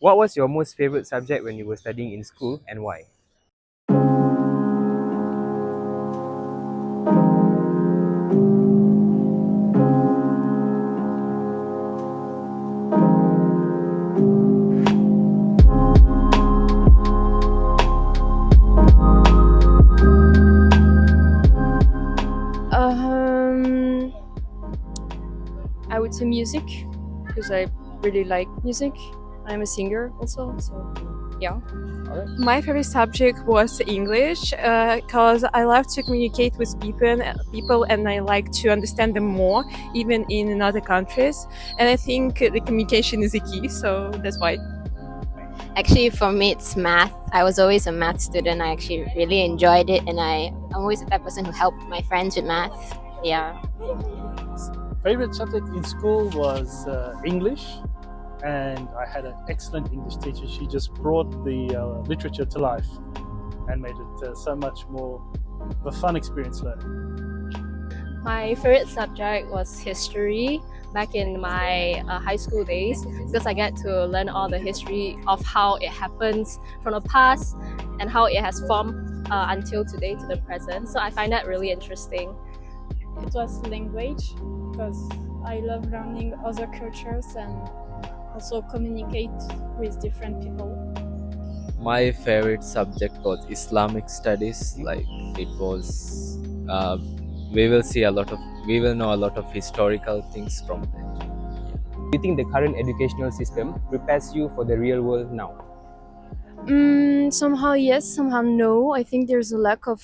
What was your most favorite subject when you were studying in school and why? I would say music because I really like music. I'm a singer also, so yeah. My favorite subject was English because I love to communicate with people, and I like to understand them more, even in other countries. And I think the communication is the key, so that's why. Actually, for me, it's math. I was always a math student. I actually really enjoyed it, and I'm always the type of person who helped my friends with math. Yeah. Favorite subject in school was English, and I had an excellent English teacher. She just brought the literature to life and made it so much more of a fun experience learning. My favorite subject was history back in my high school days because I get to learn all the history of how it happens from the past and how it has formed until today to the present. So I find that really interesting. It was language because I love learning other cultures and also communicate with different people. My favorite subject was Islamic studies. Like it was, we will know a lot of historical things from that. Do you think the current educational system prepares you for the real world now? Somehow yes, somehow no. I think there's a lack of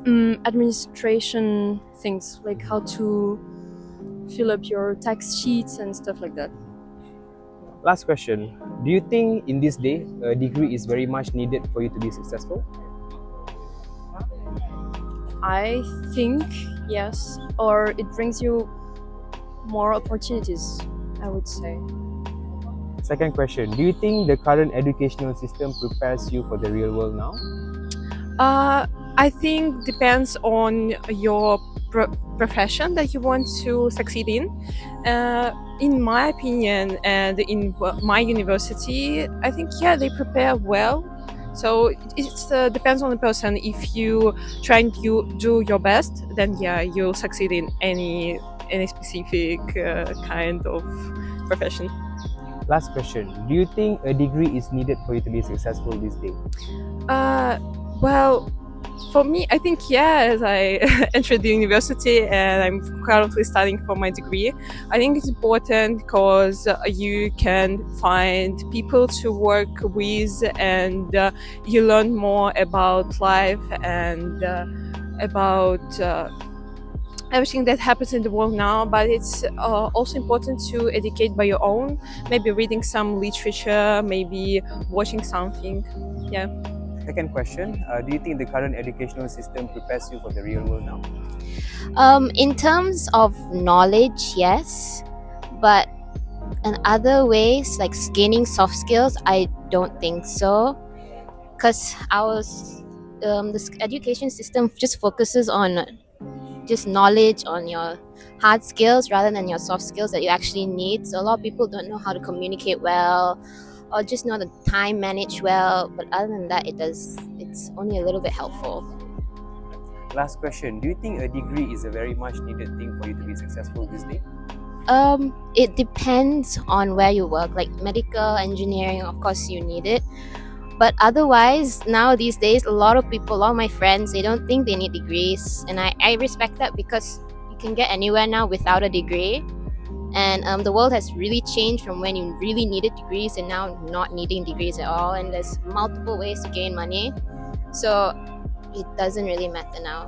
administration things, like how to fill up your tax sheets and stuff like that. Last question. Do you think in this day a degree is very much needed for you to be successful? I think yes, or it brings you more opportunities, I would say. Second question. Do you think the current educational system prepares you for the real world now? I think depends on your profession that you want to succeed in. In my opinion, and in my university, I think they prepare well. So it depends on the person. If you try and you do your best, then you'll succeed in any specific kind of profession. Last question. Do you think a degree is needed for you to be successful these days? Well, for me, I think as I entered the university and I'm currently studying for my degree, I think it's important because you can find people to work with, and you learn more about life and about everything that happens in the world now. But it's also important to educate by your own, maybe reading some literature, maybe watching something. Yeah. Second question. Do you think the current educational system prepares you for the real world now? In terms of knowledge, yes, but in other ways, like gaining soft skills, I don't think so, because this education system just focuses on just knowledge on your hard skills rather than your soft skills that you actually need. So a lot of people don't know how to communicate well or just know the time manage well, but other than that, it's only a little bit helpful. Last question. Do you think a degree is a very much needed thing for you to be successful these days? It depends on where you work. Like medical engineering, of course you need it, but otherwise now these days a lot of my friends, they don't think they need degrees, and I respect that because you can get anywhere now without a degree. And the world has really changed from when you really needed degrees and now not needing degrees at all, and there's multiple ways to gain money, so it doesn't really matter now.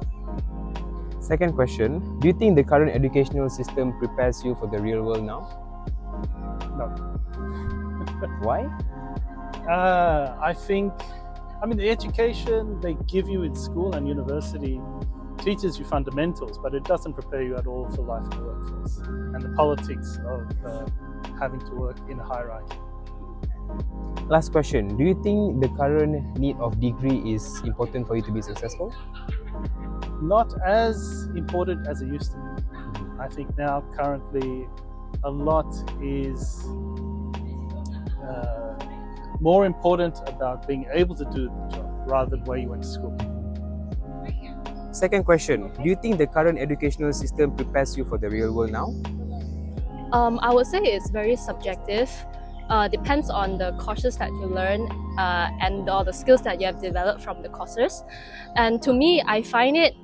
Second question. Do you think the current educational system prepares you for the real world now? No. Why? I think, the education they give you in school and university teaches you fundamentals, but it doesn't prepare you at all for life in the workforce and the politics of having to work in a hierarchy. Last question. Do you think the current need of degree is important for you to be successful? Not as important as it used to be. I think now currently a lot is more important about being able to do the job rather than where you went to school. Second question, do you think the current educational system prepares you for the real world now? I would say it's very subjective. Depends on the courses that you learn and all the skills that you have developed from the courses. And to me, I find it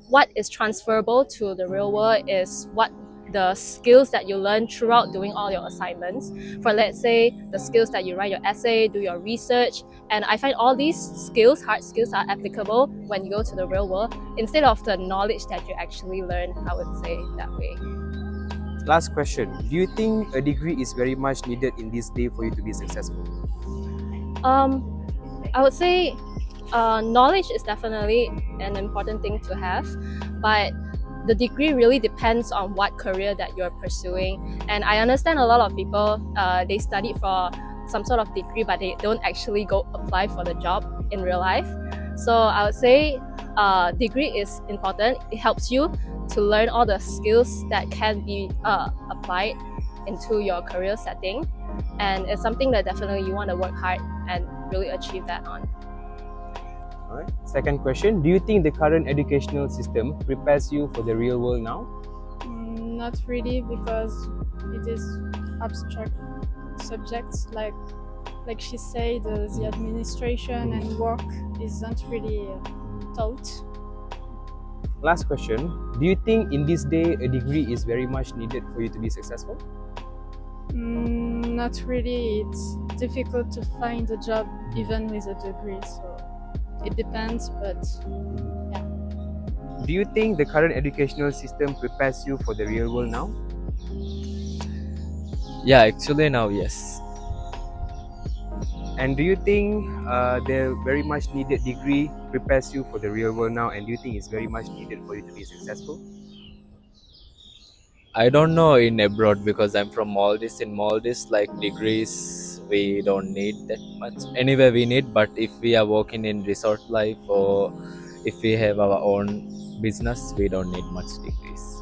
what is transferable to the real world is what the skills that you learn throughout doing all your assignments. For let's say the skills that you write your essay, do your research, and I find all these skills, hard skills, are applicable when you go to the real world instead of the knowledge that you actually learn. I would say that way. Last question, do you think a degree is very much needed in this day for you to be successful? I would say knowledge is definitely an important thing to have, but the degree really depends on what career that you're pursuing. And I understand a lot of people, they study for some sort of degree, but they don't actually go apply for the job in real life. So I would say degree is important. It helps you to learn all the skills that can be applied into your career setting. And it's something that definitely you want to work hard and really achieve that on. Alright. Second question, do you think the current educational system prepares you for the real world now? Not really, because it is abstract subjects like she said, the administration and work isn't really taught. Last question, do you think in this day a degree is very much needed for you to be successful? Not really. It's difficult to find a job even with a degree, so it depends, but yeah. Do you think the current educational system prepares you for the real world now? Yeah, actually now yes. And do you think the very much needed degree prepares you for the real world now, and do you think it's very much needed for you to be successful? I don't know in abroad because I'm from Maldives. In Maldives, like degrees, we don't need that much. Anyway, we need, but if we are working in resort life or if we have our own business, we don't need much degrees.